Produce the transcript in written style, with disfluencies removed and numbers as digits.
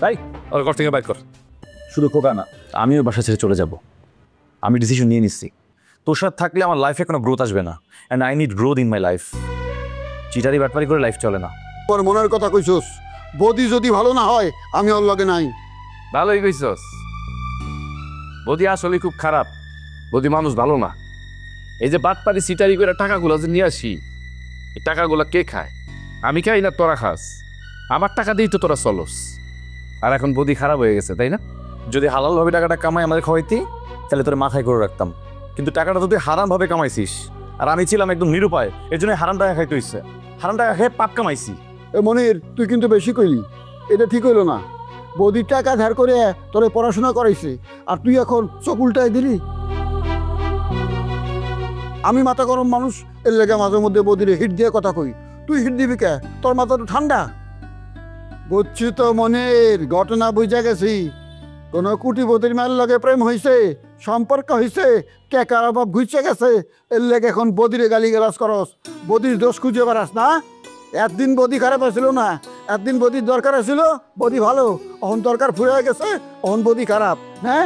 তাই ওর ঘর থেকে বাইর কর। শুধু খোকা না, আমিও বাসা ছেড়ে চলে যাব। আমি ডিসিশন নিয়ে নিচ্ছি, তোর সাথে থাকলে আমার লাইফে কোনো গ্রোথ আসবে না, and I need growth in my life. চিটারি বাটপারি করে লাইফ চলে না। তোর মনের কথা কইছস, বদি যদি ভালো না হয় আমি ওর লগে নাই। ভালোই কইছস, বদি আসলে খুব খারাপ, বদি মানুষ ভালো না। এই যে বাটপারি সিটারি করে টাকাগুলো যে নিয়ে আসি, এই টাকাগুলো কে খায়? আমি খাই না তোরা খাস? আমার টাকা দিয়েই তো তোরা চলস। আর এখন বদি খারাপ হয়ে গেছে, তাই না? যদি হালালভাবে টাকাটা কামাই আমাদের খাওয়াইতি তাহলে তোর মাথায় করে রাখতাম, কিন্তু টাকাটা তো তুই হারামভাবে কামাইছিস, আর আমি ছিলাম একদম নিরুপায়, এর জন্য হারাম টাকা খাইতে হইছে। হারাম টাকা খেয়ে পাপ কামাইছি। এ মনির, তুই কিন্তু বেশি কইলি, এটা ঠিক হইল না। বদির টাকা ধার করে তোরে পড়াশোনা করাইছে, আর তুই এখন চোখ উল্টাই দিলি। আমি মাথা গরম মানুষ, এর লেগে মাঝে মধ্যে বদিরে হিট দিয়ে কথা কই। তুই হিট দিবি কে? তোর মাথা তো ঠান্ডা। বুঝছি তো মনির, ঘটনা বুঝা গেছি। কোন কুটিপতির মেয়ের লগে প্রেম হইছে, সম্পর্ক হইছে, কেকার অভাব ঘুরছে গেছে, এর লেগে এখন বদিরে গালি গালাজ করস, বদির দোষ খুঁজে বেড়াস না। একদিন বদি খারাপ আছিল না, একদিন বদির দরকার ছিল, বদি ভালো, এখন দরকার ফুরে গেছে, এখন বদি খারাপ। হ্যাঁ